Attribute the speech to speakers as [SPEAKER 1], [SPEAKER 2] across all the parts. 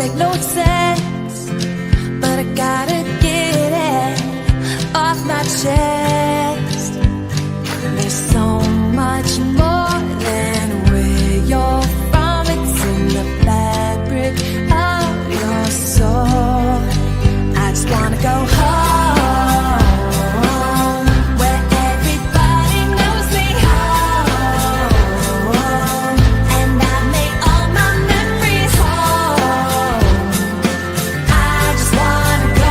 [SPEAKER 1] make no sense, but I gotta get it off my chest. There's so much more than where you're from. It's in the fabric of your soul. I just wanna go home, where everybody knows me home, and I make all my memories home. I just wanna go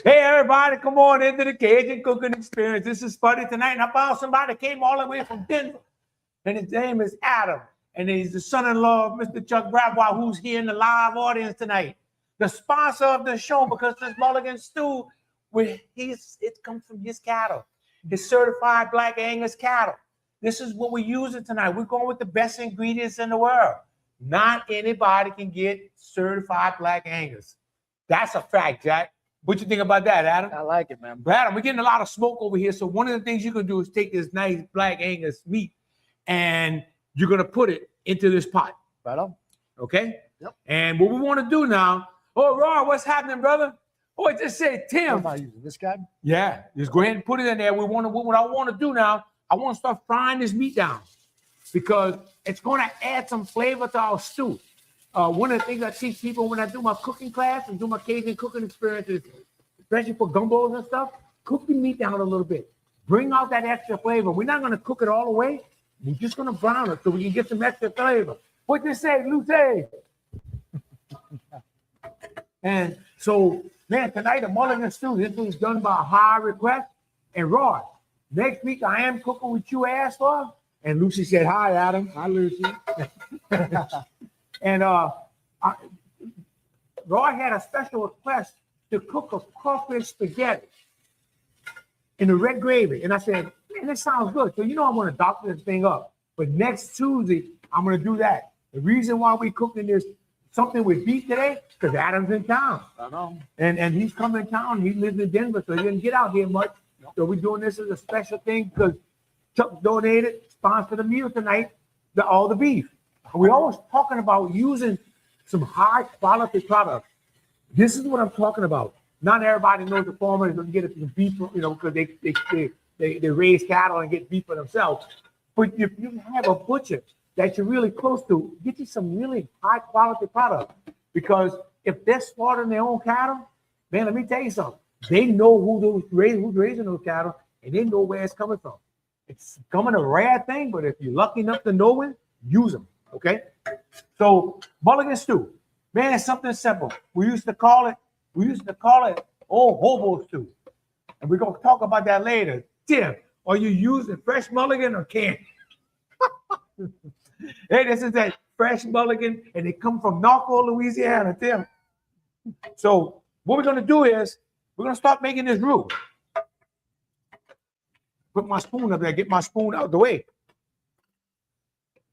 [SPEAKER 2] Hey everybody, come on into the Cajun cooking experience. This is Spuddy tonight, and I found somebody that came all the way from Denver, and his name is Adam, and he's the son-in-law of Mr. Chuck Bravois, who's here in the live audience tonight. The sponsor of the show, because this Mulligan Stew, it comes from his cattle, his certified Black Angus cattle. This is what we're using tonight. We're going with the best ingredients in the world. Not anybody can get certified Black Angus. That's a fact, Jack. What you think about that, Adam?
[SPEAKER 3] I like it, man.
[SPEAKER 2] Adam, we're getting a lot of smoke over here. So one of the things you can do is take this nice Black Angus meat and you're going to put it into this pot.
[SPEAKER 3] Right on.
[SPEAKER 2] Okay?
[SPEAKER 3] Yep.
[SPEAKER 2] And what we want to do now, oh, Roy, what's happening, brother? Oh, I just said, Tim.
[SPEAKER 3] What am I using? This guy?
[SPEAKER 2] Yeah, just go ahead and put it in there. What I want to do now, I want to start frying this meat down because it's going to add some flavor to our stew. One of the things I teach people when I do my cooking class and do my Cajun cooking experiences, especially for gumbos and stuff, cook the meat down a little bit. Bring out that extra flavor. We're not going to cook it all the way. We're just going to brown it so we can get some extra flavor. What you say, Luce? And so, man, tonight a Mulligan Stew. This was done by high request. And Roy, next week I am cooking what you asked for. And Lucy said, hi, Adam. Hi, Lucy. And Roy had a special request to cook a crawfish spaghetti in the red gravy. And I said, man, that sounds good. So you know I'm going to doctor this thing up. But next Tuesday, I'm going to do that. The reason why we're cooking this something with beef today, because Adam's in town.
[SPEAKER 3] I know.
[SPEAKER 2] And he's coming in town. He lives in Denver, so he didn't get out here much. So we're doing this as a special thing because Chuck donated, sponsored the meal tonight, all the beef. We're always talking about using some high quality products. This is what I'm talking about. Not everybody knows the farmer is going to get some beef, because they raise cattle and get beef for themselves. But if you have a butcher that you're really close to, get you some really high quality product. Because if they're slaughtering their own cattle, man, let me tell you something. They know who's raising those cattle, and they know where it's coming from. It's becoming a rare thing, but if you're lucky enough to know it, use them. Okay, so Mulligan Stew, man, it's something simple. We used to call it old Hobo Stew, and we're gonna talk about that later. Tim, are you using fresh mulligan or canned? Hey, this is that fresh mulligan, and they come from Norco, Louisiana, Tim. So what we're gonna do is we're gonna start making this roux. Put my spoon up there, get my spoon out the way.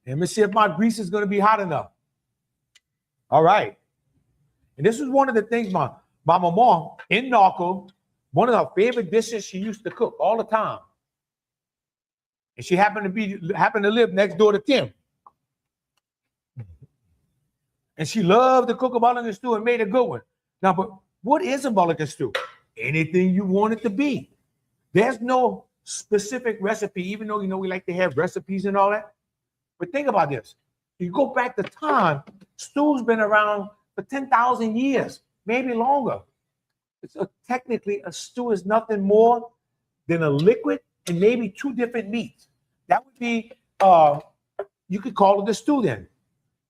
[SPEAKER 2] Let me see if my grease is going to be hot enough. All right. And this is one of the things my mama in Norco, one of her favorite dishes she used to cook all the time. And she happened to live next door to Tim. And she loved to cook a Mulligan Stew and made a good one. Now, but what is a Mulligan Stew? Anything you want it to be. There's no specific recipe, even though we like to have recipes and all that. But think about this. You go back to time, stew's been around for 10,000 years, maybe longer. Technically, a stew is nothing more than a liquid and maybe two different meats. That would be, you could call it a stew then.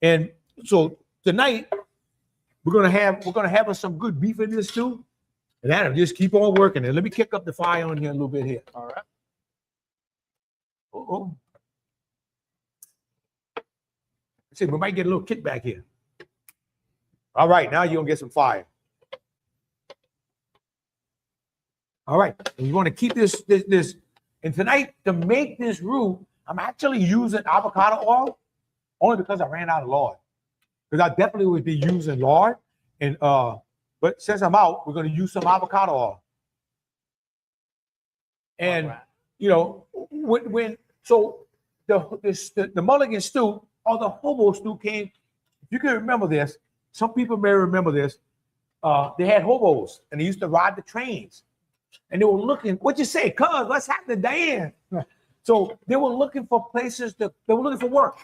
[SPEAKER 2] And so tonight, we're gonna have us some good beef in this stew. And Adam, just keep on working it. Let me kick up the fire on here a little bit here.
[SPEAKER 3] All right.
[SPEAKER 2] Uh-oh. See, we might get a little kickback here. All right, now you're gonna get some fire. All right, and you want to keep this. And tonight, to make this roux, I'm actually using avocado oil only because I ran out of lard. Because I definitely would be using lard and But since I'm out, we're going to use some avocado oil. And, you know, so the Mulligan Stew or the Hobo Stew came, if you can remember this, some people may remember this, they had hobos and they used to ride the trains. And they were looking, what'd you say? Cuz, what's happening, Diane? So they were looking for places they were looking for work.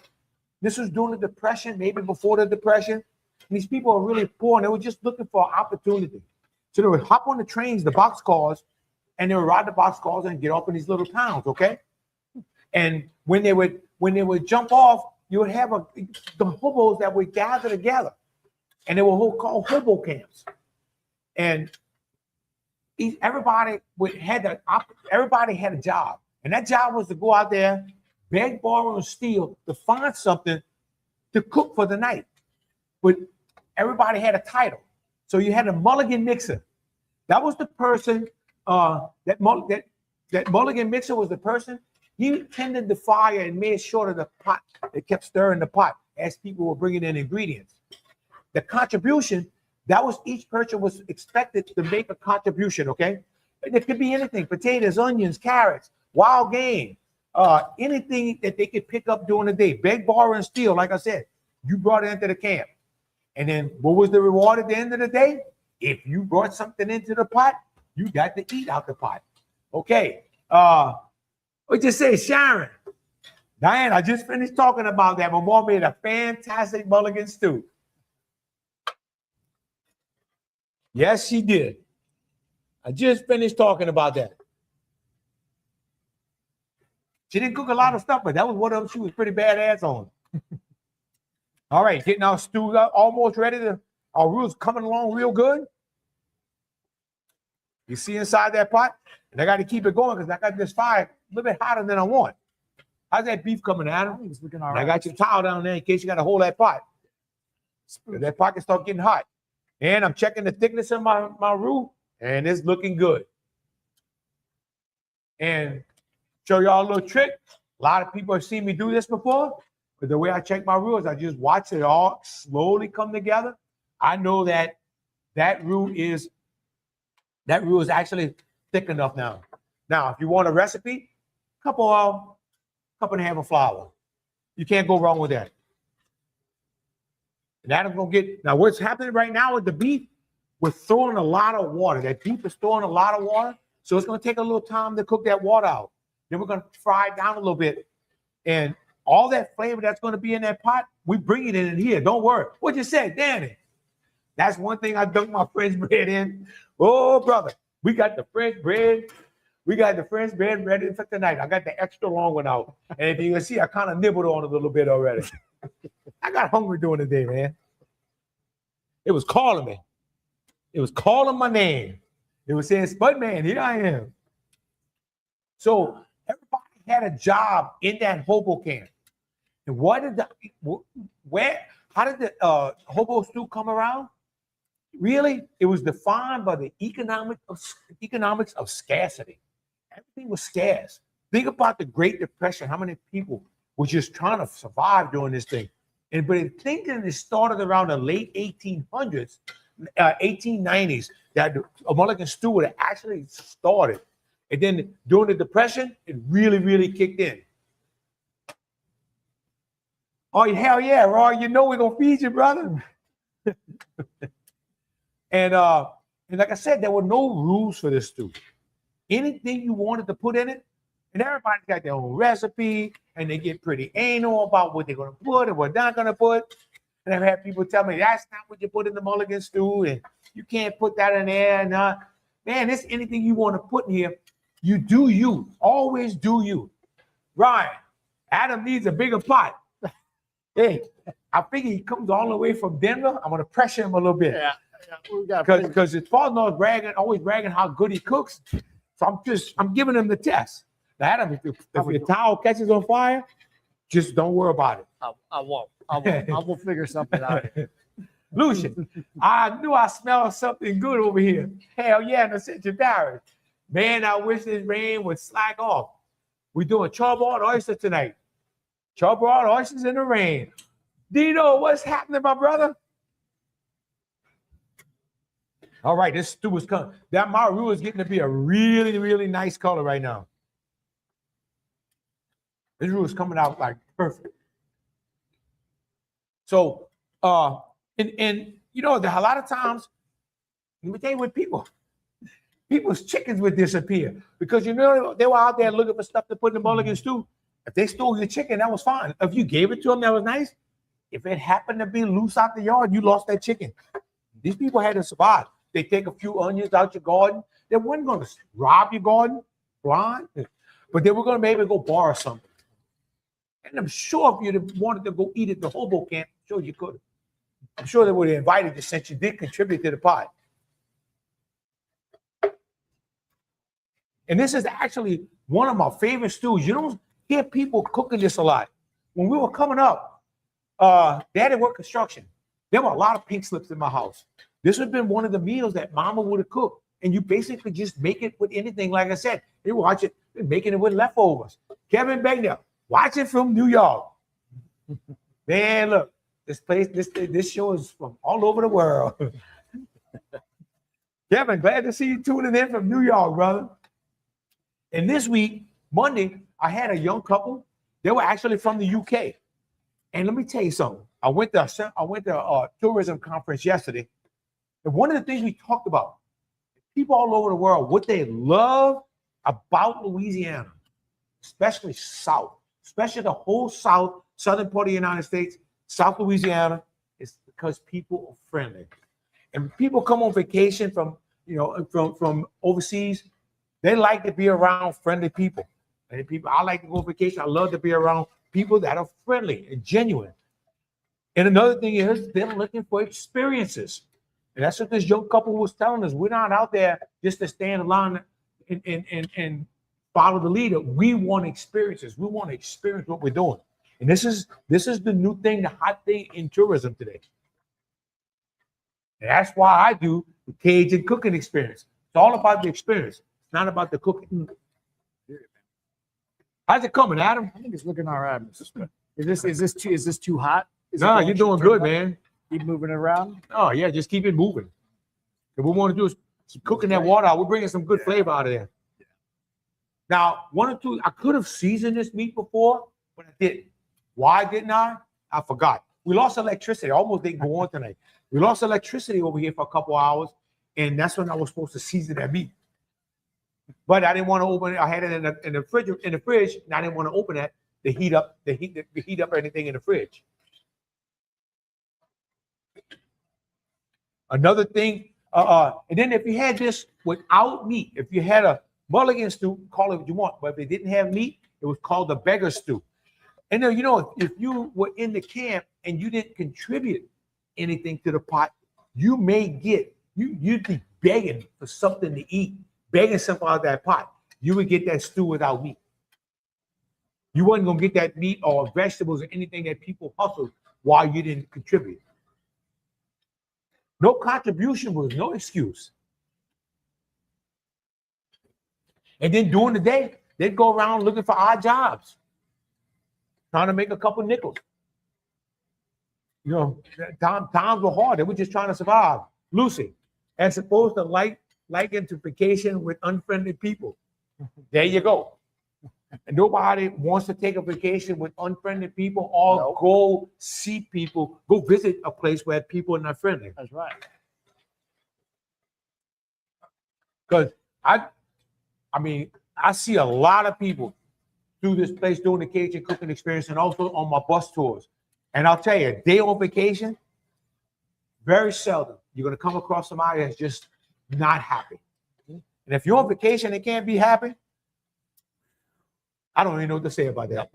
[SPEAKER 2] This was during the Depression, maybe before the Depression. And these people are really poor and they were just looking for opportunity. So they would hop on the trains, the boxcars, and they would ride the boxcars and get off in these little towns, okay? And when they would jump off, you would have the hobos that would gather together. And they were called hobo camps. And everybody had a job. And that job was to go out there, beg, borrow, and steal to find something to cook for the night. But everybody had a title. So you had a Mulligan mixer. That was the person, that Mulligan mixer was the person. He tended the fire and made sure that the pot, it kept stirring the pot as people were bringing in ingredients. The contribution, that was each person was expected to make a contribution, okay? It could be anything, potatoes, onions, carrots, wild game, anything that they could pick up during the day. Beg, borrow, and steal, like I said. You brought it into the camp. And then what was the reward at the end of the day? If you brought something into the pot, you got to eat out the pot. Okay. What'd you say, Sharon? Diane, I just finished talking about that. My mom made a fantastic Mulligan stew. Yes, she did. I just finished talking about that. She didn't cook a lot of stuff, but that was one of them she was pretty badass on. All right, getting our stew almost ready. Our roux coming along real good. You see inside that pot? And I got to keep it going because I got this fire a little bit hotter than I want. How's that beef coming, Adam?
[SPEAKER 3] I think it's looking all right.
[SPEAKER 2] I got your towel down there in case you got to hold that pot. That pot can start getting hot. And I'm checking the thickness of my roux, and it's looking good. And show y'all a little trick. A lot of people have seen me do this before, but the way I check my roux is I just watch it all slowly come together. I know that roux is actually thick enough now. Now, if you want a recipe, cup and a half of flour. You can't go wrong with that. And Adam's gonna get, now what's happening right now with the beef, we're throwing a lot of water. That beef is throwing a lot of water. So it's gonna take a little time to cook that water out. Then we're gonna fry it down a little bit. And all that flavor that's gonna be in that pot, we bring it in here, don't worry. What you say, Danny? That's one thing I dunk my French bread in. Oh, brother, we got the French bread. We got the French bread ready for tonight. I got the extra long one out. And if you can see, I kind of nibbled on it a little bit already. I got hungry during the day, man. It was calling me. It was calling my name. It was saying, Spudman, here I am. So everybody had a job in that hobo camp. And how did the hobo stew come around? Really, it was defined by the economics of scarcity. Everything was scarce. Think about the Great Depression, how many people were just trying to survive during this thing. But thinking it started around the late 1800s, 1890s, that a Mulligan Stew would have actually started. And then during the Depression, it really, really kicked in. Oh, hell yeah, Roy, you know we're going to feed you, brother. And like I said, there were no rules for this stew. Anything you wanted to put in it, and everybody's got their own recipe, and they get pretty anal about what they're going to put and what they're not going to put. And I've had people tell me, that's not what you put in the Mulligan Stew, and you can't put that in there. And, man, it's anything you want to put in here. You do you. Always do you. Ryan, Adam needs a bigger pot. Hey, I figure he comes all the way from Denver. I'm going to pressure him a little bit.
[SPEAKER 3] Yeah.
[SPEAKER 2] Because his father-in-law is always bragging how good he cooks. So I'm giving him the test. Now, Adam, if your towel catches on fire, just don't worry about it.
[SPEAKER 3] I won't. I will figure something out.
[SPEAKER 2] Lucian, I knew I smelled something good over here. Hell yeah, and I said to Barry, man, I wish this rain would slack off. We're doing charbroiled oyster tonight. Charbroiled oysters in the rain. Dino, what's happening, my brother? All right, this stew is coming. That maru is getting to be a really, really nice color right now. This roux is coming out like perfect. So, and you know, there are a lot of times, let me tell you what people's chickens would disappear because you know they were out there looking for stuff to put in the mulligan stew. If they stole your chicken, that was fine. If you gave it to them, that was nice. If it happened to be loose out the yard, you lost that chicken. These people had to survive. They take a few onions out your garden. They weren't going to rob your garden blind, but they were going to maybe go borrow something. And I'm sure if you'd wanted to go eat at the Hobo camp, sure you could. I'm sure they would have invited you since you did contribute to the pot. And this is actually one of my favorite stews. You don't hear people cooking this a lot. When we were coming up, Daddy worked construction. There were a lot of pink slips in my house. This would have been one of the meals that Mama would have cooked. And you basically just make it with anything. Like I said, you watch it, making it with leftovers. Kevin Begner, watch it from New York. Man, look, this show is from all over the world. Kevin, glad to see you tuning in from New York, brother. And this week, Monday, I had a young couple. They were actually from the UK. And let me tell you something. I went to a tourism conference yesterday. And one of the things we talked about, people all over the world, what they love about Louisiana, especially South, especially the whole southern part of the United States, South Louisiana, is because people are friendly. And people come on vacation from overseas, they like to be around friendly people. And people, I like to go on vacation. I love to be around people that are friendly and genuine. And another thing is they're looking for experiences. And that's what this young couple was telling us. We're not out there just to stand alone and follow the leader. We want experiences. We want to experience what we're doing. And this is the new thing, the hot thing in tourism today. And that's why I do the Cajun cooking experience. It's all about the experience. It's not about the cooking. How's it coming, Adam?
[SPEAKER 3] I think it's looking all right. Is this too hot?
[SPEAKER 2] No, you're doing good, man.
[SPEAKER 3] Keep moving it around.
[SPEAKER 2] Oh yeah, just keep it moving. What we want to do is cooking that water out. We're bringing some good flavor out of there. Now, one or two, I could have seasoned this meat before, but I didn't. Why didn't I? I forgot. We lost electricity. I almost didn't go on tonight. We lost electricity over here for a couple hours, and that's when I was supposed to season that meat. But I didn't want to open it. I had it in the fridge, and I didn't want to open that to heat up anything in the fridge. Another thing, and then if you had this without meat, if you had a mulligan stew, call it what you want, but if they didn't have meat, it was called the beggar stew. And then, if you were in the camp and you didn't contribute anything to the pot, you'd be begging for something to eat, begging something out of that pot. You would get that stew without meat. You wasn't gonna get that meat or vegetables or anything that people hustled while you didn't contribute. No contribution was no excuse. And then during the day, they'd go around looking for odd jobs, trying to make a couple nickels. Times were hard. They were just trying to survive. Lucy, as opposed to like vacation with unfriendly people. There you go. And nobody wants to take a vacation with unfriendly people or go see people, go visit a place where people are not friendly.
[SPEAKER 3] That's right.
[SPEAKER 2] Because I see a lot of people through this place doing the Cajun cooking experience and also on my bus tours. And I'll tell you, a day on vacation, very seldom you're going to come across somebody that's just not happy. And if you're on vacation and can't be happy, I don't even know what to say about that.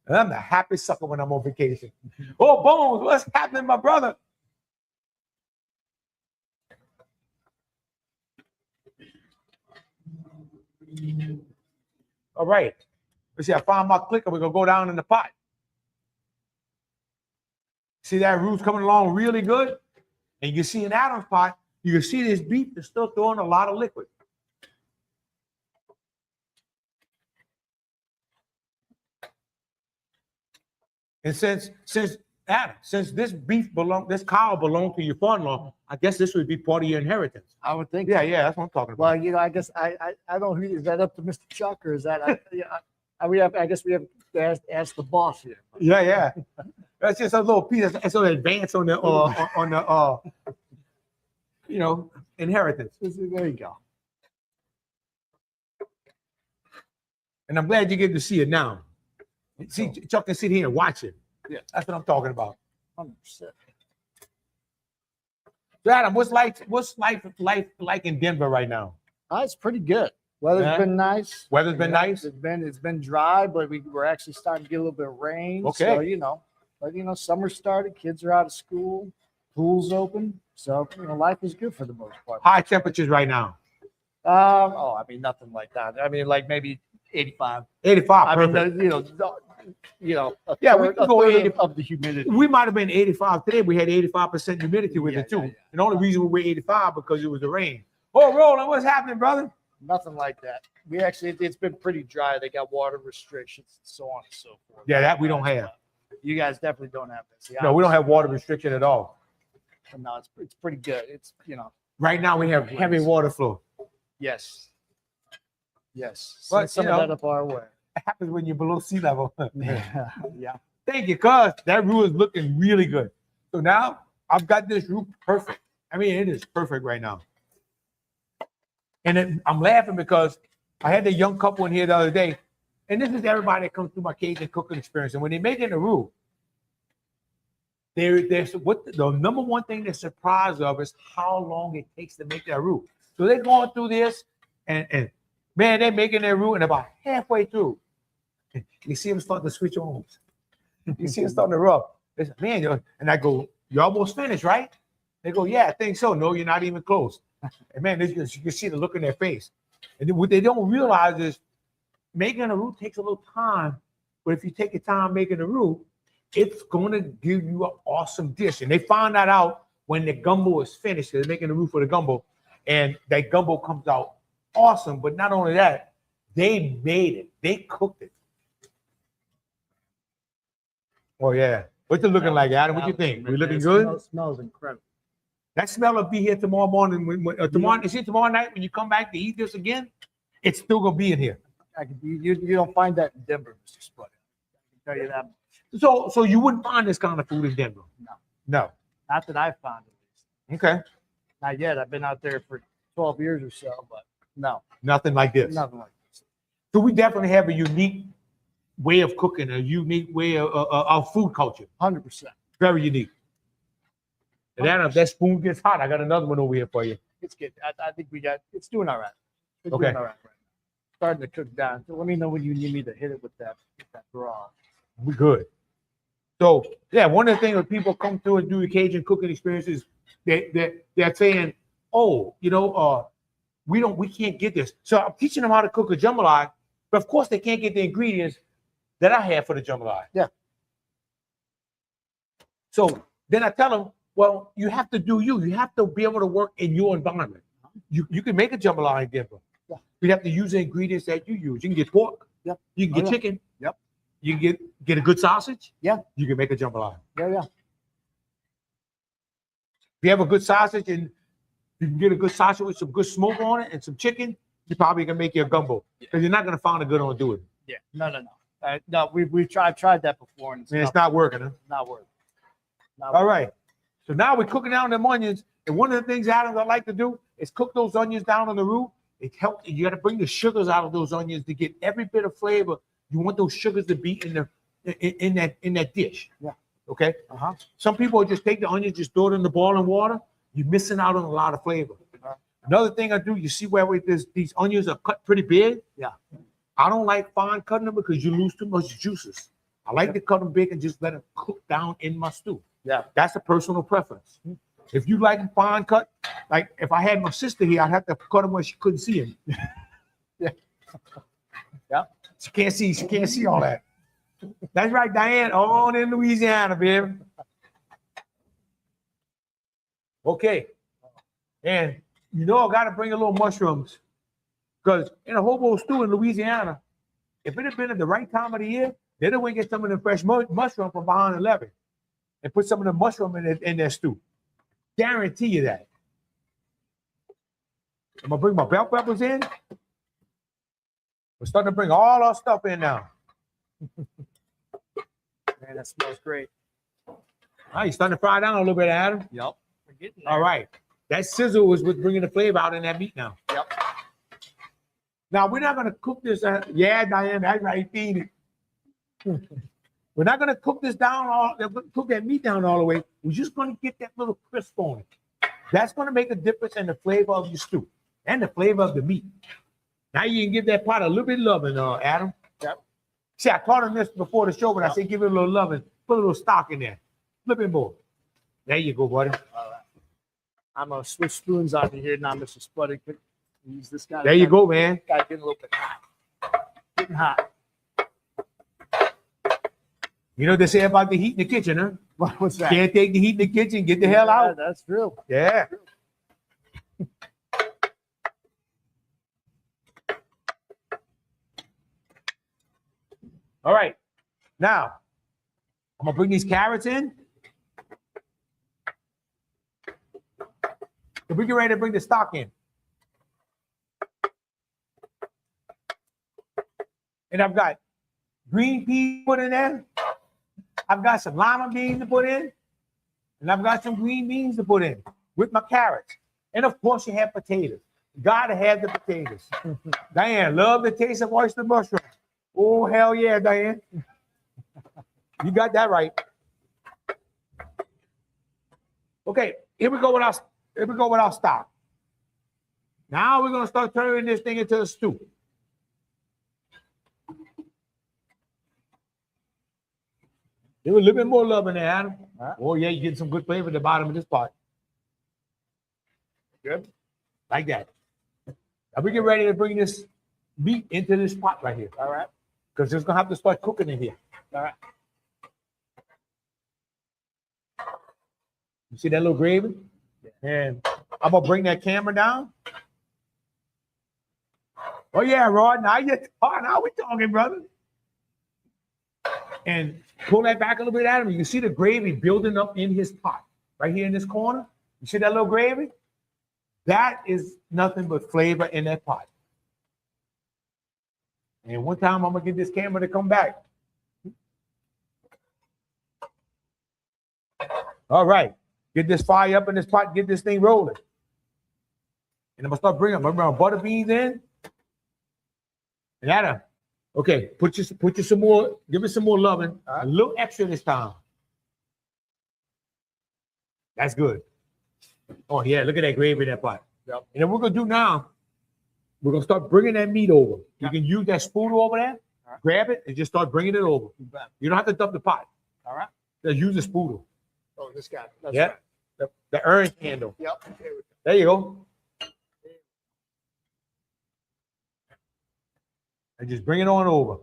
[SPEAKER 2] And I'm the happiest sucker when I'm on vacation. Oh, Bones, what's happening, my brother? All right. Let's see, I found my clicker. We're going to go down in the pot. See that roux coming along really good? And you see in Adam's pot, you can see this beef is still throwing a lot of liquid. And since Adam, since this cow belonged to your father-in-law, I guess this would be part of your inheritance.
[SPEAKER 3] I would think.
[SPEAKER 2] Yeah, yeah, that's what I'm talking about.
[SPEAKER 3] Well, you know, I guess I don't know. Is that up to Mr. Chuck or is that? I guess we have to ask the boss here.
[SPEAKER 2] Yeah, yeah. That's just a little piece. It's an advance on the inheritance.
[SPEAKER 3] There you go.
[SPEAKER 2] And I'm glad you get to see it now. See, Chuck can sit here and watch it.
[SPEAKER 3] Yeah,
[SPEAKER 2] that's what I'm talking about.
[SPEAKER 3] 100%.
[SPEAKER 2] So Adam, what's life like in Denver right now?
[SPEAKER 3] It's pretty good. Weather's been nice.
[SPEAKER 2] Weather's been nice.
[SPEAKER 3] It's been dry, but we're actually starting to get a little bit of rain.
[SPEAKER 2] Okay.
[SPEAKER 3] So summer started. Kids are out of school. Pool's open. So life is good for the most part.
[SPEAKER 2] High temperatures right now.
[SPEAKER 3] Nothing like that. Like maybe 85.
[SPEAKER 2] 85.
[SPEAKER 3] Yeah,
[SPEAKER 2] we can go 80
[SPEAKER 3] of the humidity.
[SPEAKER 2] We might have been 85 today. We had 85% humidity with it too.
[SPEAKER 3] Yeah.
[SPEAKER 2] And the only reason we were 85 because it was the rain. Oh, Roland, what's happening, brother?
[SPEAKER 3] Nothing like that. It's been pretty dry. They got water restrictions and so on and so forth.
[SPEAKER 2] Yeah, that we don't have.
[SPEAKER 3] You guys definitely don't have this.
[SPEAKER 2] No, we don't have water restriction at all.
[SPEAKER 3] No, it's pretty good.
[SPEAKER 2] Right now we have heavy water flow.
[SPEAKER 3] Yes. Yes.
[SPEAKER 2] But,
[SPEAKER 3] Send some of that up our way.
[SPEAKER 2] It happens when you're below sea level.
[SPEAKER 3] Yeah.
[SPEAKER 2] Thank you, cuz that roof is looking really good. So now I've got this roof perfect. I mean, it is perfect right now. And I'm laughing because I had a young couple in here the other day, and this is everybody that comes through my Cajun cooking experience. And when they're making the roof, there's what the number one thing they're surprised of is how long it takes to make that roof. So they're going through this, and man, they're making their roof, and about halfway through, you see them starting to switch on. You see them starting to rub. They say, man, and I go, you almost finished, right? They go, yeah, I think so. No, you're not even close. And man, you can see the look in their face. And then what they don't realize is making a roof takes a little time, but if you take your time making a roof, it's going to give you an awesome dish. And they find that out when the gumbo is finished. They're making the roof for the gumbo, and that gumbo comes out awesome. But not only that, they made it. They cooked it. Oh yeah, what's it looking like, Adam? What you think? We looking good?
[SPEAKER 3] Smells incredible.
[SPEAKER 2] That smell will be here tomorrow morning. Tomorrow night when you come back to eat this again, it's still gonna be in here.
[SPEAKER 3] You don't find that in Denver, Mr. Spud. I can tell you that much.
[SPEAKER 2] So you wouldn't find this kind of food in Denver? No.
[SPEAKER 3] Not that I've found at least.
[SPEAKER 2] Okay.
[SPEAKER 3] Not yet. I've been out there for 12 years or so, but no.
[SPEAKER 2] Nothing like this.
[SPEAKER 3] Nothing like this.
[SPEAKER 2] So we definitely have a unique way of cooking, a unique way of food culture.
[SPEAKER 3] 100%.
[SPEAKER 2] Very unique. And Adam, if that spoon gets hot, I got another one over here for you.
[SPEAKER 3] It's good. I think it's doing all right. It's
[SPEAKER 2] Okay.
[SPEAKER 3] doing all right. Starting to cook down. So let me know when you need me to hit it with that broth.
[SPEAKER 2] We good. So yeah, one of the things when people come through and do the Cajun cooking experiences, they're saying, oh, we can't get this. So I'm teaching them how to cook a jambalaya, but of course they can't get the ingredients that I have for the jambalaya.
[SPEAKER 3] Yeah.
[SPEAKER 2] So then I tell them, well, you have to do you. You have to be able to work in your environment. You can make a jambalaya in Denver.
[SPEAKER 3] Yeah.
[SPEAKER 2] You have to use the ingredients that you use. You can get pork.
[SPEAKER 3] Yep.
[SPEAKER 2] You can get chicken.
[SPEAKER 3] Yep.
[SPEAKER 2] You can get a good sausage.
[SPEAKER 3] Yeah.
[SPEAKER 2] You can make a jambalaya.
[SPEAKER 3] Yeah.
[SPEAKER 2] If you have a good sausage and you can get a good sausage with some good smoke on it and some chicken, you probably can make your gumbo because you're not going to find a good one to do it.
[SPEAKER 3] Yeah. No. We've tried that before and
[SPEAKER 2] it's not working. Huh?
[SPEAKER 3] Not working.
[SPEAKER 2] All right. So now we're cooking down them onions. And one of the things, Adam, I like to do is cook those onions down on the roof. It helps. You got to bring the sugars out of those onions to get every bit of flavor. You want those sugars to be in that dish.
[SPEAKER 3] Yeah.
[SPEAKER 2] Okay. Some people just take the onions, just throw it in the boiling water. You're missing out on a lot of flavor. Another thing I do, you see where these onions are cut pretty big.
[SPEAKER 3] Yeah.
[SPEAKER 2] I don't like fine cutting them because you lose too much juices. I like to cut them big and just let them cook down in my stew.
[SPEAKER 3] Yeah.
[SPEAKER 2] That's a personal preference. If you like them fine cut, like if I had my sister here, I'd have to cut them where she couldn't see him.
[SPEAKER 3] Yeah. Yeah.
[SPEAKER 2] She can't see all that. That's right, Diane. On in Louisiana, baby. Okay. And I got to bring a little mushrooms because in a hobo stew in Louisiana, if it had been at the right time of the year, they don't get some of the fresh mushroom from behind the levee. and put some of the mushroom in their stew. Guarantee you that. I'm gonna bring my bell peppers in. We're starting to bring all our stuff in now.
[SPEAKER 3] Man, that smells great.
[SPEAKER 2] All right, you starting to fry down a little bit, Adam?
[SPEAKER 3] Yep. We're getting there.
[SPEAKER 2] All right. That sizzle was what's bringing the flavor out in that meat now.
[SPEAKER 3] Yep.
[SPEAKER 2] Now, we're not going to cook this. Yeah, Diane, that's right. Feed it. We're not going to cook this down, cook that meat down all the way. We're just going to get that little crisp on it. That's going to make a difference in the flavor of your stew and the flavor of the meat. Now you can give that pot a little bit of loving, Adam.
[SPEAKER 3] Yep.
[SPEAKER 2] See, I taught him this before the show, but I said give it a little loving. Put a little stock in there. A little bit more. There you go, buddy.
[SPEAKER 3] All right. I'm going to switch spoons on you here now, Mr. Spuddy. Use this guy.
[SPEAKER 2] There you go, man.
[SPEAKER 3] Guy getting a little bit hot. Getting hot.
[SPEAKER 2] You know what they say about the heat in the kitchen, huh?
[SPEAKER 3] What was that?
[SPEAKER 2] Can't take the heat in the kitchen. Get the hell out.
[SPEAKER 3] That's true.
[SPEAKER 2] Yeah. All right. Now, I'm going to bring these carrots in. And we get ready to bring the stock in. And I've got green peas put in there. I've got some lima beans to put in. And I've got some green beans to put in with my carrots. And of course, you have potatoes. You gotta have the potatoes. Diane, love the taste of oyster mushroom. Oh, hell yeah, Diane. You got that right. Okay, here we go with our stock. Now we're gonna start turning this thing into a stew. Give it a little bit more love in there, Adam.
[SPEAKER 3] Right.
[SPEAKER 2] Oh yeah, you're getting some good flavor at the bottom of this pot. Good, like that. Now we get ready to bring this meat into this pot right here.
[SPEAKER 3] All right.
[SPEAKER 2] Because it's gonna have to start cooking in here.
[SPEAKER 3] All right.
[SPEAKER 2] You see that little gravy? And I'm gonna bring that camera down. Oh yeah, Rod. Now we're talking, brother. And pull that back a little bit, Adam. You can see the gravy building up in his pot, right here in this corner. You see that little gravy? That is nothing but flavor in that pot. And one time I'm gonna get this camera to come back. All right, get this fire up in this pot, get this thing rolling. And I'm gonna start bringing my butter beans in. And Adam, okay, put you some more, give it some more loving, a little extra this time. That's good. Oh yeah, look at that gravy in that pot.
[SPEAKER 3] Yep.
[SPEAKER 2] And then what we're gonna do now, we're gonna start bringing that meat over. You can use that spoon over there, grab it, and just start bringing it over. You don't have to dump the pot.
[SPEAKER 3] All right.
[SPEAKER 2] Just use the spoon.
[SPEAKER 3] Oh, this guy. That's
[SPEAKER 2] Yeah,
[SPEAKER 3] right.
[SPEAKER 2] the urn handle.
[SPEAKER 3] Yep.
[SPEAKER 2] There you go. And just bring it on over.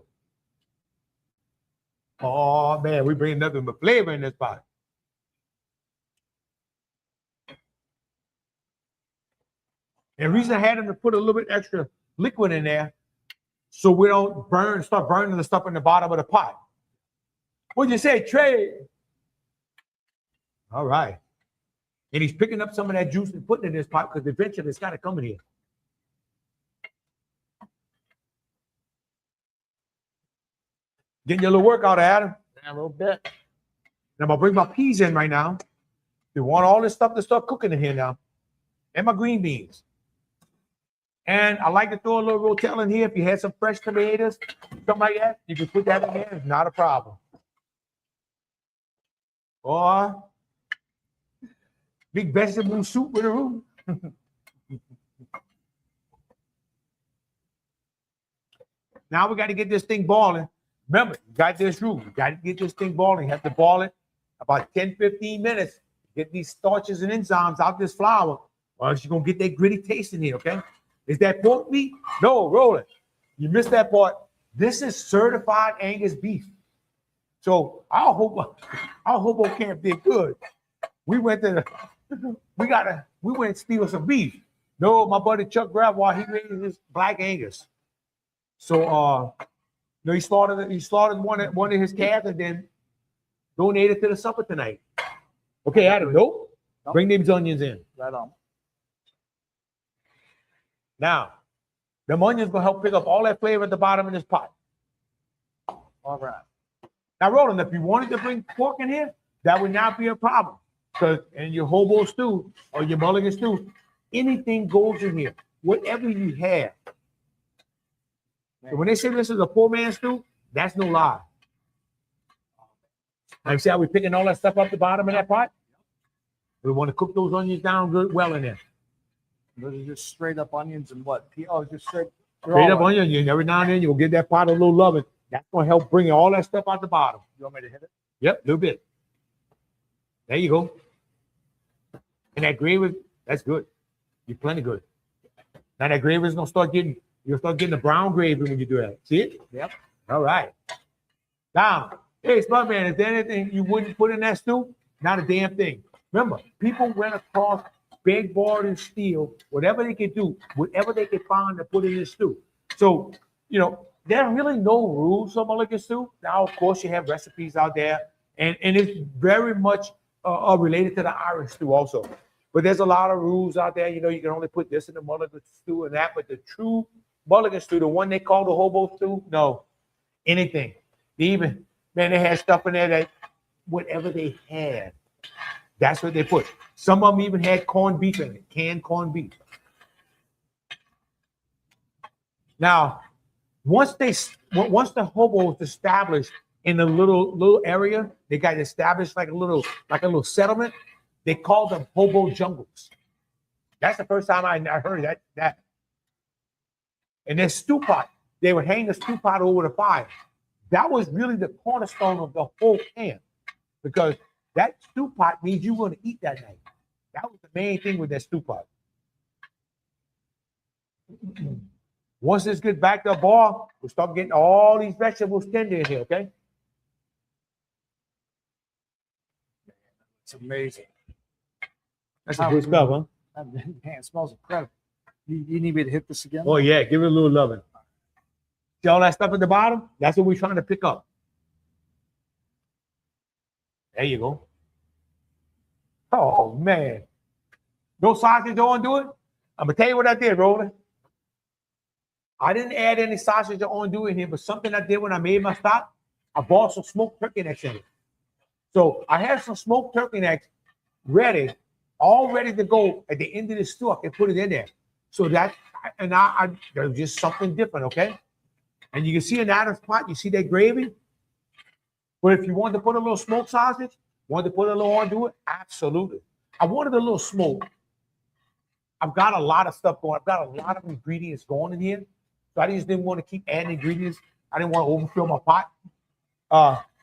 [SPEAKER 2] Oh man, we bring nothing but flavor in this pot. And the reason I had him to put a little bit extra liquid in there, so we don't start burning the stuff in the bottom of the pot. What'd you say, Trey? All right. And he's picking up some of that juice and putting it in this pot because eventually it's got to come in here. Getting your little workout, Adam.
[SPEAKER 3] A little bit.
[SPEAKER 2] And I'm gonna bring my peas in right now. We want all this stuff to start cooking in here now. And my green beans. And I like to throw a little rotel in here. If you had some fresh tomatoes, something like that, you can put that in there. It's not a problem. Or big vegetable soup with a roux. Now we got to get this thing boiling. Remember, you got this roux. You got to get this thing boiling. You have to boil it about 10, 15 minutes. Get these starches and enzymes out this flour, or else you're going to get that gritty taste in here, okay? Is that pork meat? No, roll it. You missed that part. This is certified Angus beef. So our Hobo camp did good. We went to we went to steal some beef. No, my buddy Chuck Gravois, he made his black Angus. So he slaughtered one of his calves and then donated to the supper tonight. Okay, Adam, nope.
[SPEAKER 3] Nope.
[SPEAKER 2] Bring these onions in.
[SPEAKER 3] Right on.
[SPEAKER 2] Now, the onions gonna help pick up all that flavor at the bottom of this pot.
[SPEAKER 3] All right.
[SPEAKER 2] Now, Roland, if you wanted to bring pork in here, that would not be a problem. Because in your hobo stew or your mulligan stew, anything goes in here, whatever you have. So when they say this is a poor man's stew, that's no lie. Now, you see how we're picking all that stuff up the bottom of that pot? We want to cook those onions down good, well in there.
[SPEAKER 3] Those are just straight up onions and what? Oh, just straight
[SPEAKER 2] Up onion, and every now and then you'll give that pot a little loving. That's going to help bring all that stuff out the bottom.
[SPEAKER 3] You want me to hit it?
[SPEAKER 2] Yep, a little bit. There you go. And that gravy, that's good. You're plenty good. Now that gravy is gonna start getting, you'll start getting the brown gravy when you do that. See it?
[SPEAKER 3] Yep.
[SPEAKER 2] All right. Now, hey, Spudman, is there anything you wouldn't put in that stew? Not a damn thing. Remember, people went across big board and steel, whatever they could do, whatever they could find to put in this stew. So, you know, there are really no rules for Mulligan stew. Now, of course, you have recipes out there, and it's very much related to the Irish stew also. But there's a lot of rules out there. You know, you can only put this in the Mulligan stew and that, but the true Mulligan stew, the one they call the hobo stew, no, anything. They had stuff in there that whatever they had, that's what they put. Some of them even had corned beef in it, canned corned beef. Now, once the hobo is established in a little area, they got established like a little settlement. They call them hobo jungles. That's the first time I heard that. And their stew pot, they would hang the stew pot over the fire. That was really the cornerstone of the whole camp, because that stew pot means you were going to eat that night. That was the main thing with that stew pot. Once this gets back to a boil, we'll start getting all these vegetables tender in here, okay?
[SPEAKER 3] It's amazing.
[SPEAKER 2] That's a good stuff, huh?
[SPEAKER 3] Man, it smells incredible. You need me to hit this again?
[SPEAKER 2] Oh, yeah, give it a little loving. See all that stuff at the bottom? That's what we're trying to pick up. There you go. Oh, man. No sausage don't do it? I'm going to tell you what I did, Roland. I didn't add any sausage or undo in here, but something I did when I made my stock, I bought some smoked turkey necks in it. So I had some smoked turkey necks ready, all ready to go at the end of the stew. I can put it in there. So that, and there's just something different, okay? And you can see in Adam's pot, you see that gravy? But if you want to put a little smoked sausage, want to put a little undo it, absolutely. I wanted a little smoke. I've got a lot of stuff going. I've got a lot of ingredients going in here. So I just didn't want to keep adding ingredients. I didn't want to overfill my pot.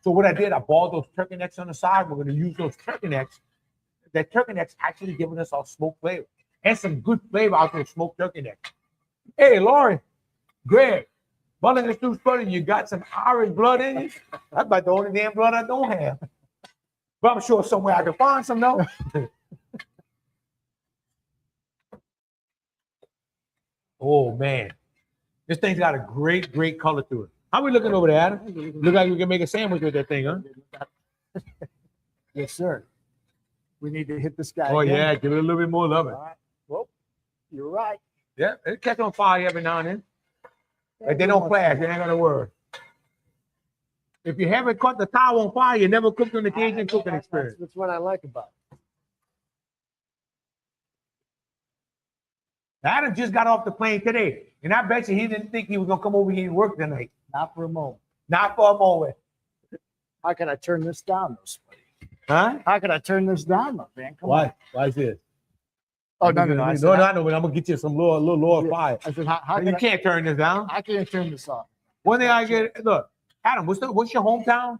[SPEAKER 2] So what I did, I bought those turkey necks on the side. We're going to use those turkey necks. That turkey necks actually giving us our smoked flavor and some good flavor out of those smoked turkey necks. Hey, Laurie, Greg, Mulligan Stew's funny. You got some Irish blood in you? That's about the only damn blood I don't have. But I'm sure somewhere I can find some, though. Oh, man. This thing's got a great, great color to it. How we looking over there, Adam? Look like we can make a sandwich with that thing, huh?
[SPEAKER 3] Yes, sir. We need to hit this guy.
[SPEAKER 2] Oh,
[SPEAKER 3] again.
[SPEAKER 2] yeah. Give it a little bit more love it.
[SPEAKER 3] All right. Well, you're right.
[SPEAKER 2] Yeah, it catch on fire every now and then. But they don't flash. They ain't gonna worry. If you haven't caught the towel on fire, you never cooked on the Cajun cooking experience.
[SPEAKER 3] That's what I like about it.
[SPEAKER 2] Adam just got off the plane today, and I bet you he didn't think he was gonna come over here and work tonight.
[SPEAKER 3] Not for a moment.
[SPEAKER 2] Not for a moment.
[SPEAKER 3] How can I turn this down, though?
[SPEAKER 2] Huh?
[SPEAKER 3] How can I turn this down, though, man? Come on.
[SPEAKER 2] Why? Why is this?
[SPEAKER 3] Oh, no.
[SPEAKER 2] No,
[SPEAKER 3] I said,
[SPEAKER 2] but I'm gonna get you some little lower fire.
[SPEAKER 3] I said, how
[SPEAKER 2] You
[SPEAKER 3] can
[SPEAKER 2] can't turn this down.
[SPEAKER 3] I can't turn this on?
[SPEAKER 2] One thing I get, look, Adam, what's your hometown?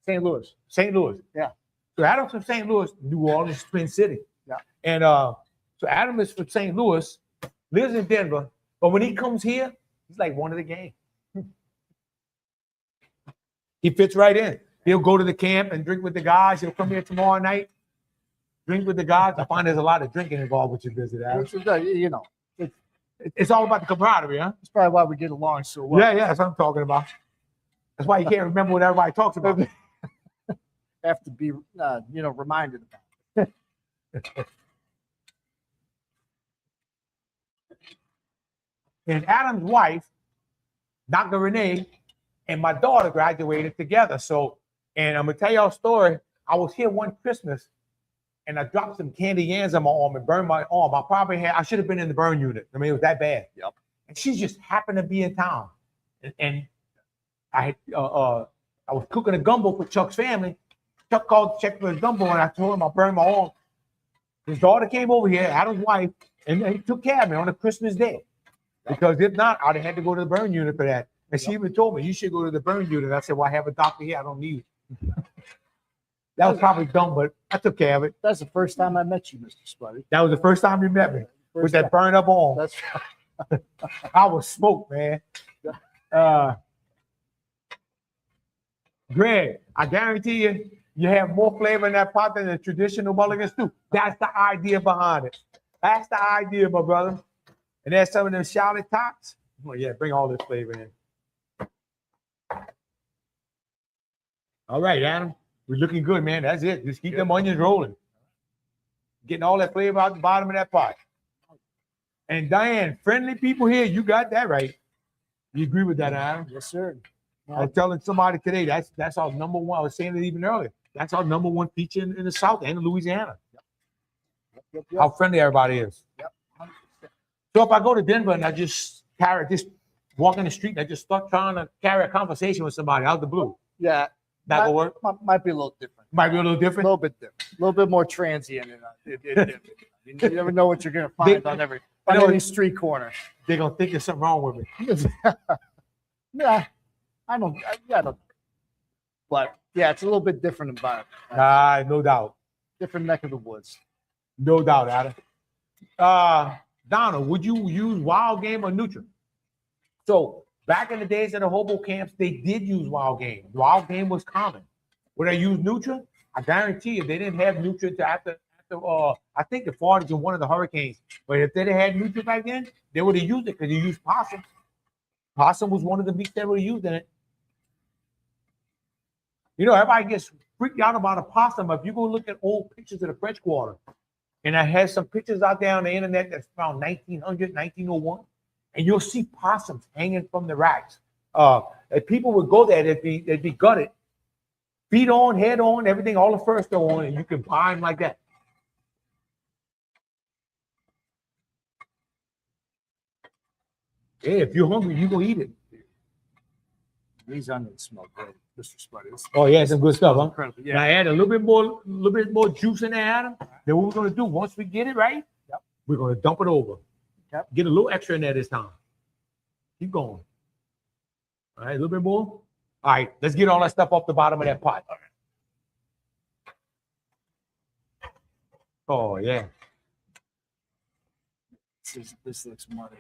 [SPEAKER 3] St. Louis.
[SPEAKER 2] St. Louis.
[SPEAKER 3] Yeah.
[SPEAKER 2] So Adam's from St. Louis, New Orleans, Twin City.
[SPEAKER 3] Yeah.
[SPEAKER 2] And so Adam is from St. Louis, lives in Denver, but when he comes here, he's like one of the gang. He fits right in. He'll go to the camp and drink with the guys. He'll come here tomorrow night, drink with the guys. I find there's a lot of drinking involved with your visit, Adam.
[SPEAKER 3] Which is, you know,
[SPEAKER 2] It's all about the camaraderie, huh?
[SPEAKER 3] it's probably why we get along so well.
[SPEAKER 2] Yeah, that's what I'm talking about. That's why you can't remember what everybody talks about.
[SPEAKER 3] Have to be, reminded about.
[SPEAKER 2] And Adam's wife, Dr. Renee, and my daughter graduated together. So, and I'm gonna tell y'all a story. I was here one Christmas and I dropped some candy yams on my arm and burned my arm. I should have been in the burn unit. I mean, it was that bad.
[SPEAKER 3] Yep.
[SPEAKER 2] And she just happened to be in town. And I was cooking a gumbo for Chuck's family. Chuck called to check for his gumbo, and I told him I burned my arm. His daughter came over here, Adam's wife, and he took care of me on a Christmas day. Because if not, I'd have had to go to the burn unit for that. And she even told me, you should go to the burn unit. I said, well, I have a doctor here. I don't need it. That was probably dumb, but I took care of it.
[SPEAKER 3] That's the first time I met you, Mr. Spuddy.
[SPEAKER 2] That was the first time you met me with that burned up arm.
[SPEAKER 3] That's
[SPEAKER 2] I was smoked, man. Greg, I guarantee you, you have more flavor in that pot than the traditional Mulligan Stew. That's the idea behind it. That's the idea, my brother. And there's some of them shallot tots. Oh, yeah, bring all this flavor in. All right, Adam. We're looking good, man. That's it. Just keep them onions rolling. Getting all that flavor out the bottom of that pot. And Diane, friendly people here, you got that right. You agree with that, Adam?
[SPEAKER 3] yes, sir.
[SPEAKER 2] I was telling somebody today, that's our number one. I was saying it even earlier. That's our number one feature in the South and in Louisiana.
[SPEAKER 3] Yep.
[SPEAKER 2] How friendly everybody is.
[SPEAKER 3] Yep.
[SPEAKER 2] So if I go to Denver and I just walk in the street and I just start trying to carry a conversation with somebody out the blue,
[SPEAKER 3] Yeah.
[SPEAKER 2] that will work?
[SPEAKER 3] Might be a little different.
[SPEAKER 2] Might be a little
[SPEAKER 3] A
[SPEAKER 2] different.
[SPEAKER 3] little bit different. A little bit more transient. You never know what you're going to find on every street corner.
[SPEAKER 2] They're going to think there's something wrong with me.
[SPEAKER 3] Yeah. I don't. But yeah, it's a little bit different environment.
[SPEAKER 2] No doubt.
[SPEAKER 3] Different neck of the woods.
[SPEAKER 2] No doubt, Adam. Donna, would you use wild game or neutral? So back in the days of the hobo camps, they did use wild game. Wild game was common. Would they use neutral? I guarantee you, they didn't have neutral until after I think the 40s in one of the hurricanes. But if they had neutral back then, they would have used it because they used possum. Possum was one of the meats they would have used in it. You know, everybody gets freaked out about a possum. If you go look at old pictures of the French Quarter, and I had some pictures out there on the internet that's around 1900, 1901, and you'll see possums hanging from the racks. If people would go there, they'd be gutted, feet on, head on, everything, all the fur still on, and you can buy them like that. Yeah, if you're hungry, you go eat it.
[SPEAKER 3] These onions smell good, Mr. Spuddy.
[SPEAKER 2] Oh yeah, some good stuff, huh?
[SPEAKER 3] Incredible.
[SPEAKER 2] Now
[SPEAKER 3] Yeah.
[SPEAKER 2] add a little bit more juice in there, Adam. Then what we're gonna do once we get it right,
[SPEAKER 3] Yep.
[SPEAKER 2] we're gonna dump it over.
[SPEAKER 3] Yep.
[SPEAKER 2] Get a little extra in there this time. Keep going. All right, a little bit more. All right, let's get all that stuff off the bottom of that pot. Oh yeah.
[SPEAKER 3] This looks muddy.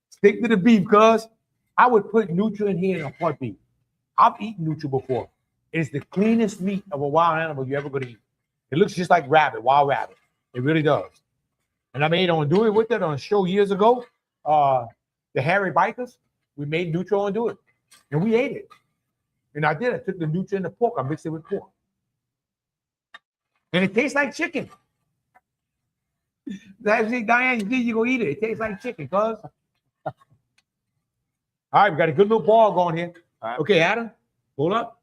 [SPEAKER 2] Stick to the beef, cuz I would put neutral in here in a heartbeat. I've eaten neutral before. It's the cleanest meat of a wild animal you're ever gonna eat. It looks just like rabbit, wild rabbit. It really does. And I made on Do It With It on a show years ago. The Hairy Bikers, we made neutral and do it. And we ate it. And I did. I took the neutral and the pork. I mixed it with pork. And it tastes like chicken. That's it, Diane. You go eat it. It tastes like chicken, cuz. All right, we got a good little ball going here.
[SPEAKER 3] All right.
[SPEAKER 2] Okay, Adam, hold up.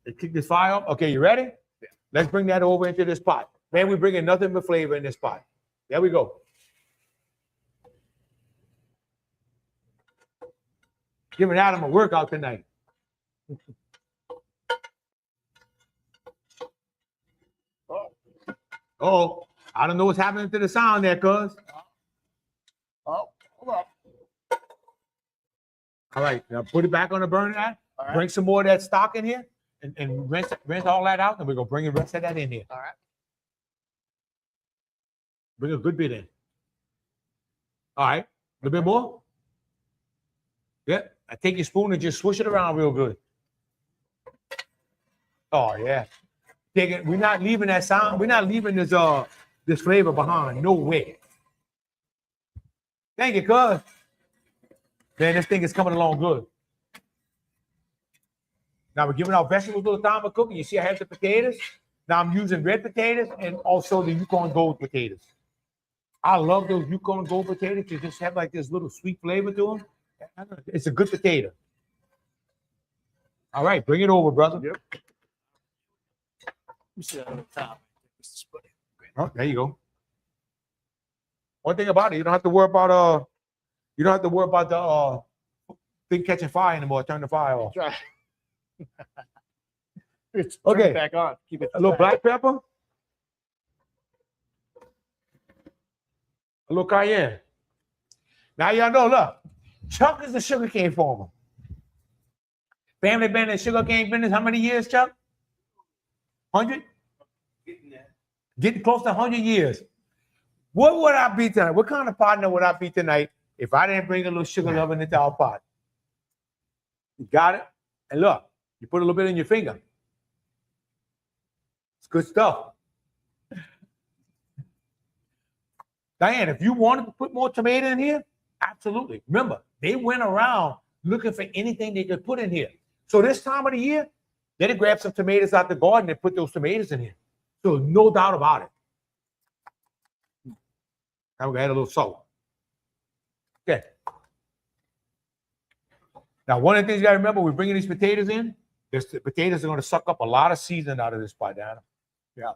[SPEAKER 2] Let's kick this fire up. Okay, you ready?
[SPEAKER 3] Yeah.
[SPEAKER 2] Let's bring that over into this pot. Man, we're bringing nothing but flavor in this pot. There we go. Giving Adam a workout tonight. Oh, I don't know what's happening to the sound there, cuz.
[SPEAKER 3] Oh, hold up.
[SPEAKER 2] All right, now put it back on the burner.
[SPEAKER 3] All right.
[SPEAKER 2] Bring some more of that stock in here and rinse all that out, and we're gonna bring the rest of that in here.
[SPEAKER 3] All right.
[SPEAKER 2] Bring a good bit in. All right, a little bit more. Yeah, I take your spoon and just swish it around real good. Oh yeah, take it. We're not leaving that sound. We're not leaving this flavor behind. No way. Thank you, cuz. Man, this thing is coming along good. Now we're giving our vegetables a little time of cooking. You see, I have the potatoes. Now I'm using red potatoes and also the Yukon Gold potatoes. I love those Yukon Gold potatoes. They just have like this little sweet flavor to them. It's a good potato. All right, bring it over, brother.
[SPEAKER 3] Yep. Let me see that on the top.
[SPEAKER 2] Oh, there you go. One thing about it, you don't have to worry about the thing catching fire anymore. Turn the fire off.
[SPEAKER 3] Try. It's
[SPEAKER 2] Okay.
[SPEAKER 3] it back on. Keep it.
[SPEAKER 2] A little black pepper. A little cayenne. Now y'all know, look, Chuck is the sugarcane farmer. Family been in sugarcane business how many years, Chuck? 100? Getting close to 100 years. What would I be tonight? What kind of partner would I be tonight if I didn't bring a little sugar loving into our pot? You got it? And look, you put a little bit in your finger. It's good stuff. Diane, if you wanted to put more tomato in here, absolutely. Remember, they went around looking for anything they could put in here. So this time of the year, they grab some tomatoes out the garden and put those tomatoes in here. So no doubt about it. Now we're gonna add a little salt. Okay. Now, one of the things you gotta remember, we're bringing these potatoes in. The potatoes are gonna suck up a lot of seasoning out of this pot, Dana. Yeah.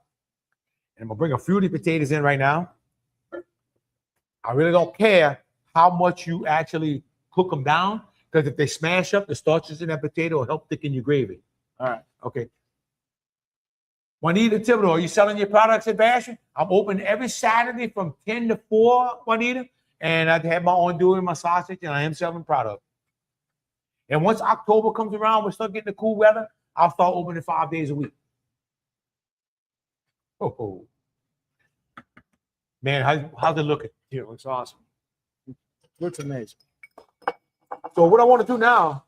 [SPEAKER 2] And I'm gonna bring a few of the potatoes in right now. I really don't care how much you actually cook them down, because if they smash up, the starches in that potato will help thicken your gravy.
[SPEAKER 3] All right.
[SPEAKER 2] Okay. Juanita Thibodeau, are you selling your products at Bastion? I'm open every Saturday from 10 to 4, Juanita. And I have my own doing my sausage, and I am selling product. And once October comes around, we start getting the cool weather, I'll start opening 5 days a week. Oh. Man, how's it looking?
[SPEAKER 3] Yeah, it looks awesome. Looks amazing.
[SPEAKER 2] So what I want to do now,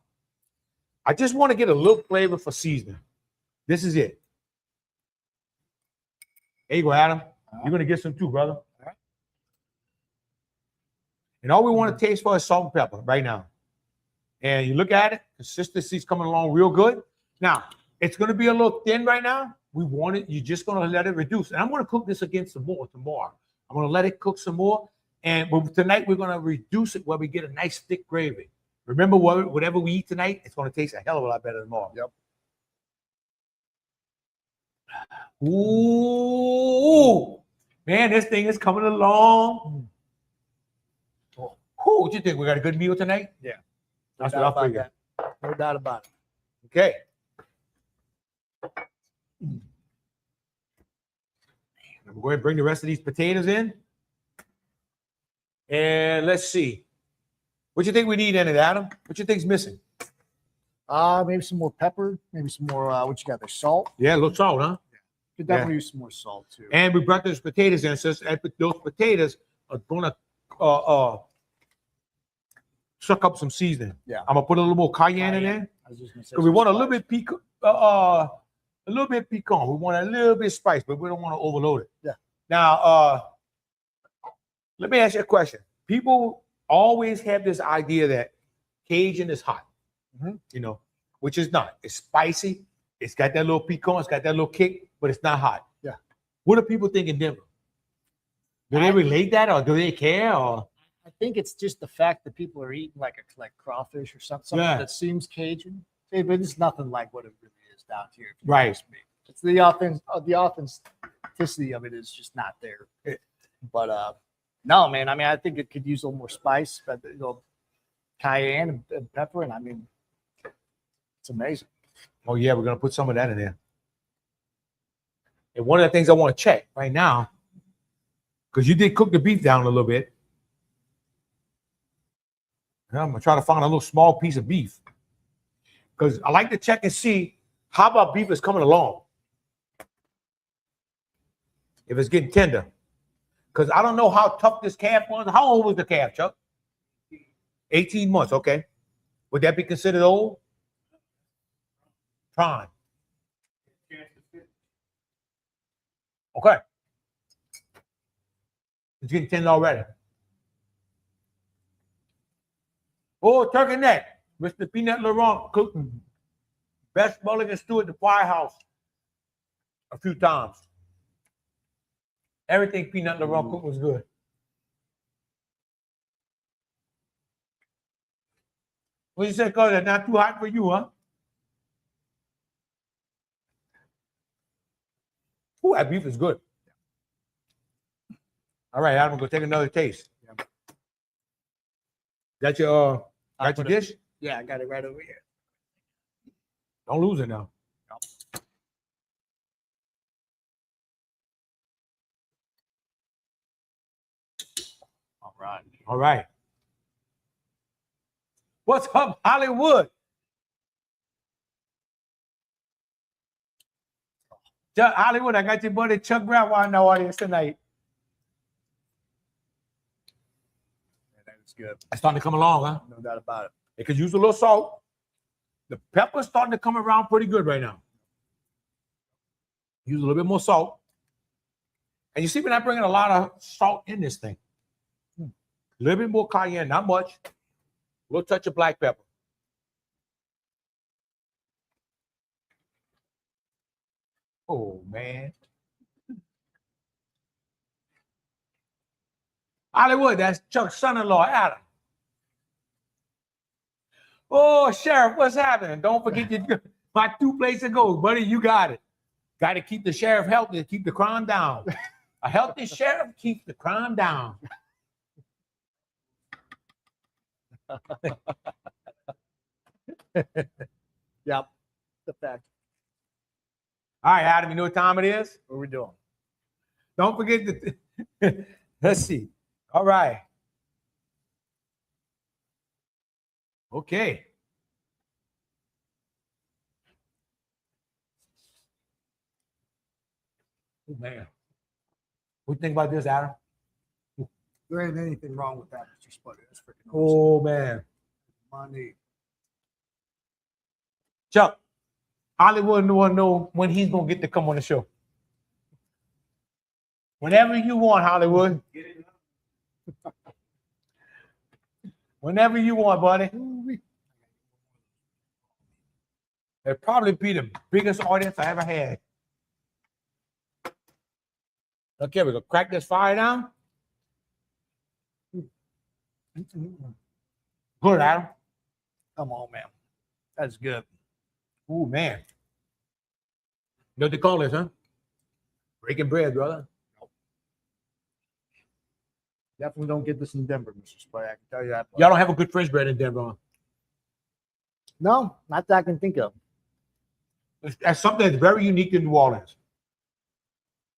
[SPEAKER 2] I just want to get a little flavor for seasoning. This is it. There you go, Adam. You're going to get some too, brother. All right. And all we want to taste for is salt and pepper right now. And you look at it, consistency's coming along real good. Now, it's going to be a little thin right now. We want it, you're just going to let it reduce. And I'm going to cook this again some more tomorrow. I'm going to let it cook some more. And tonight, we're going to reduce it where we get a nice thick gravy. Remember, whatever we eat tonight, it's going to taste a hell of a lot better tomorrow.
[SPEAKER 3] Yep.
[SPEAKER 2] Ooh, man, this thing is coming along. What you think? We got a good meal tonight?
[SPEAKER 3] Yeah.
[SPEAKER 2] That's what I figured.
[SPEAKER 3] No doubt about it.
[SPEAKER 2] Okay. I'm going to bring the rest of these potatoes in. And let's see. What you think we need in it, Adam? What you think's missing?
[SPEAKER 3] Maybe some more pepper. Maybe some more, what you got there? Salt?
[SPEAKER 2] Yeah, a little salt, huh?
[SPEAKER 3] Could definitely use some more salt, too.
[SPEAKER 2] And we brought those potatoes in. So those potatoes are going to suck up some seasoning.
[SPEAKER 3] Yeah.
[SPEAKER 2] I'm going to put a little more cayenne in there.
[SPEAKER 3] I was just going to say.
[SPEAKER 2] Because we want a little bit piquant. A little bit piquant. We want a little bit spice, but we don't want to overload it.
[SPEAKER 3] Yeah.
[SPEAKER 2] Now, let me ask you a question. People always have this idea that Cajun is hot, you know, which is not. It's spicy. It's got that little piquant. It's got that little kick, but it's not hot.
[SPEAKER 3] Yeah.
[SPEAKER 2] What do people think in Denver? Do they relate that, or do they care? Or
[SPEAKER 3] I think it's just the fact that people are eating like crawfish or something that seems Cajun. But it's nothing like what it really is down here.
[SPEAKER 2] Right.
[SPEAKER 3] It's the authenticity of it is just not there. But no, man. I mean, I think it could use a little more spice, but cayenne and pepper, and I mean, it's amazing.
[SPEAKER 2] Oh yeah, we're gonna put some of that in there. And one of the things I want to check right now, because you did cook the beef down a little bit. I'm gonna try to find a little small piece of beef, because I like to check and see how about beef is coming along. If it's getting tender, because I don't know how tough this calf was. How old was the calf, Chuck? 18 months. Okay, would that be considered old? Prime. Okay. It's getting tender already. Oh, turkey neck. Mr. Peanut Laurent cooking. Best Mulligan Stew at the firehouse. a few times. Everything Peanut LaRon cooked was good. What you say, Cause? That's not too hot for you, huh? Ooh, that beef is good. All right, Adam, go take another taste.
[SPEAKER 3] Yeah.
[SPEAKER 2] Got your dish?
[SPEAKER 3] Yeah, I got it right over here.
[SPEAKER 2] Don't lose it now.
[SPEAKER 3] Yep. All right.
[SPEAKER 2] All right. What's up, Hollywood? Hollywood, I got your buddy Chuck Brown in the audience tonight.
[SPEAKER 3] Yeah, that was good.
[SPEAKER 2] It's starting to come along, huh?
[SPEAKER 3] No doubt about it.
[SPEAKER 2] It could use a little salt. The pepper's starting to come around pretty good right now. Use a little bit more salt. And you see, we're not bringing a lot of salt in this thing. A little bit more cayenne, not much. A little touch of black pepper. Oh, man. Hollywood, that's Chuck's son-in-law, Adam. Oh, Sheriff, what's happening? Don't forget my 2 places to go, buddy. You got it. Got to keep the sheriff healthy, keep the crime down. A healthy sheriff keeps the crime down.
[SPEAKER 3] Yep. The fact.
[SPEAKER 2] All right, Adam, you know what time it is?
[SPEAKER 3] What are we doing?
[SPEAKER 2] Don't forget to, let's see. All right. Okay. Oh, man. What do you think about this, Adam?
[SPEAKER 3] There ain't anything wrong with that, Mr. Sputter. That's freaking
[SPEAKER 2] Oh, man.
[SPEAKER 3] money.
[SPEAKER 2] Chuck, Hollywood want to know when he's going to get to come on the show. Whenever you want, Hollywood. Whenever you want, buddy. It'll probably be the biggest audience I ever had. Okay, we're going to crack this fire down. Good, Adam.
[SPEAKER 3] Come on, man. That's good.
[SPEAKER 2] Ooh, man. You know what they call this, huh? Breaking bread, brother.
[SPEAKER 3] Definitely don't get this in Denver, Mr. Sputter. I can tell you that.
[SPEAKER 2] Y'all don't have a good French bread in Denver, huh?
[SPEAKER 3] No, not that I can think of.
[SPEAKER 2] That's something that's very unique to New Orleans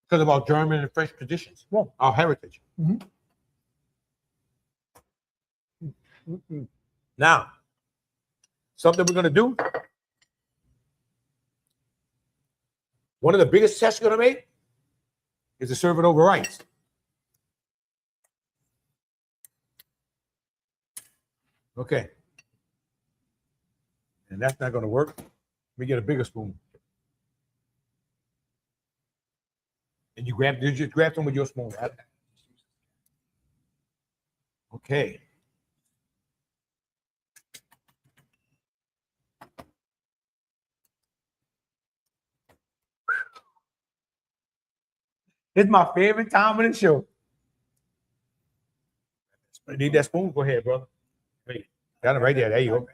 [SPEAKER 2] because of our German and French traditions, our heritage.
[SPEAKER 3] Mm-hmm.
[SPEAKER 2] Now, something we're going to do. One of the biggest tests you're going to make is to serve it over rice. Okay. And that's not going to work. Let me get a bigger spoon. And you just grab some with your spoon, right? Okay. It's my favorite time of the show. You need that spoon? Go ahead, brother. Wait, got it right there. There you go.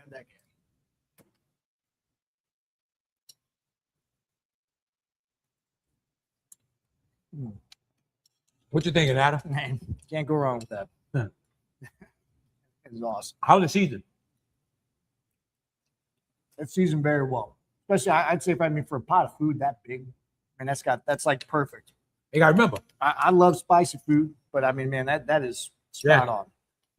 [SPEAKER 2] What you thinking, Adam?
[SPEAKER 3] Man, can't go wrong with that.
[SPEAKER 2] Huh.
[SPEAKER 3] It's awesome.
[SPEAKER 2] How's the season?
[SPEAKER 3] It's seasoned very well. Especially, I'd say for a pot of food that big, and that's like perfect.
[SPEAKER 2] You gotta remember.
[SPEAKER 3] I love spicy food, but I mean, man, that is spot on.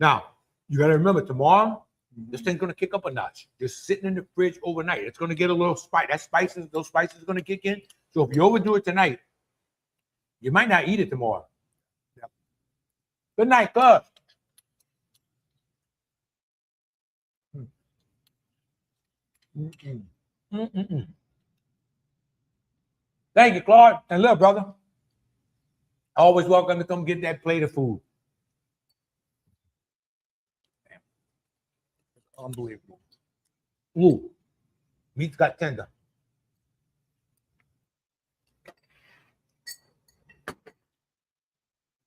[SPEAKER 2] Now, you gotta remember tomorrow, this thing's gonna kick up a notch. Just sitting in the fridge overnight. It's gonna get a little spice. Those spices are gonna kick in. So if you overdo it tonight, you might not eat it tomorrow.
[SPEAKER 3] Yep.
[SPEAKER 2] Good night, Cuz. Thank you, Claude. And look, brother, always welcome to come get that plate of food.
[SPEAKER 3] Unbelievable.
[SPEAKER 2] Ooh, meat's got tender.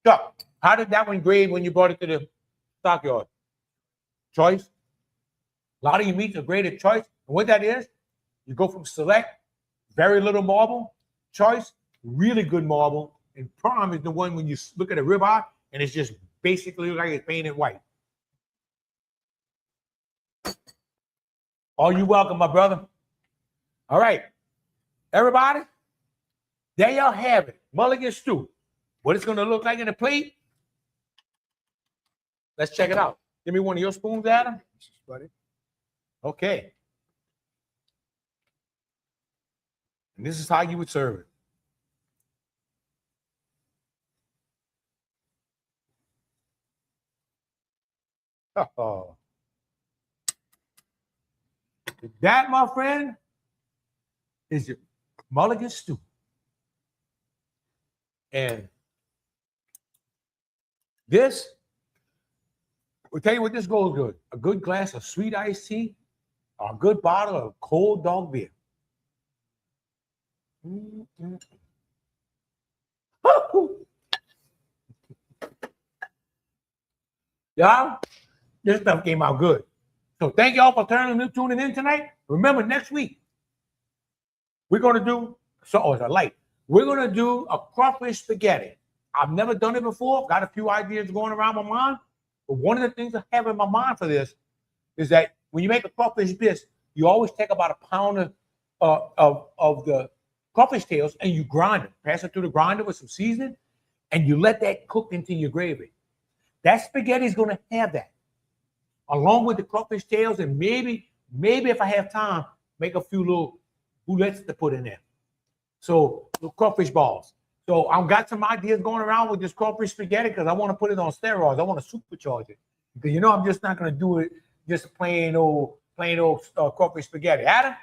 [SPEAKER 2] So, how did that one grade when you brought it to the stockyard? Choice. A lot of your meats are graded choice. And what that is, you go from select, very little marble, choice, really good marble, and prime is the one when you look at a ribeye and it's just basically like it's painted white. Oh, you're welcome, my brother. All right, everybody, there y'all have it. Mulligan Stew. What it's going to look like in the plate? Let's check it out. Give me one of your spoons, Adam.
[SPEAKER 3] Buddy.
[SPEAKER 2] Okay. And this is how you would serve it. Oh. That, my friend, is your Mulligan Stew. And this, we'll tell you what this goes good. A good glass of sweet iced tea, or a good bottle of cold dog beer. Y'all, this stuff came out good. So thank y'all for tuning in tonight. Remember, next week, we're going to do, we're going to do a crawfish spaghetti. I've never done it before. Got a few ideas going around my mind. But one of the things I have in my mind for this is that when you make a crawfish bisque, you always take about a pound of the crawfish tails and you grind it. Pass it through the grinder with some seasoning, and you let that cook into your gravy. That spaghetti is going to have that, along with the crawfish tails, and maybe if I have time, make a few little boulettes to put in there. So little crawfish balls. So I've got some ideas going around with this crawfish spaghetti because I want to put it on steroids. I want to supercharge it because I'm just not going to do it just plain old crawfish spaghetti. Adam,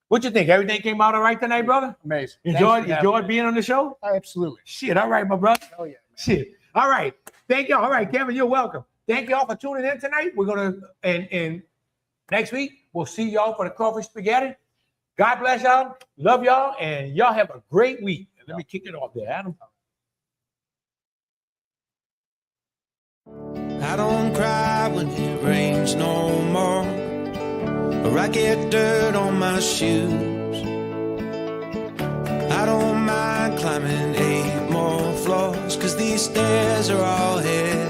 [SPEAKER 2] what you think? Everything came out all right tonight, brother?
[SPEAKER 3] Amazing.
[SPEAKER 2] Enjoyed being on the show?
[SPEAKER 3] Absolutely.
[SPEAKER 2] Shit. All right, my brother.
[SPEAKER 3] Oh yeah. Man.
[SPEAKER 2] Shit. All right. Thank y'all. All right, Kevin, you're welcome. Thank y'all for tuning in tonight. We're gonna and next week we'll see y'all for the crawfish spaghetti. God bless y'all. Love y'all, and y'all have a great week. Let me kick it off there, Adam.
[SPEAKER 4] I don't cry when it rains no more, or I get dirt on my shoes. I don't mind climbing 8 more floors, 'cause these stairs are all here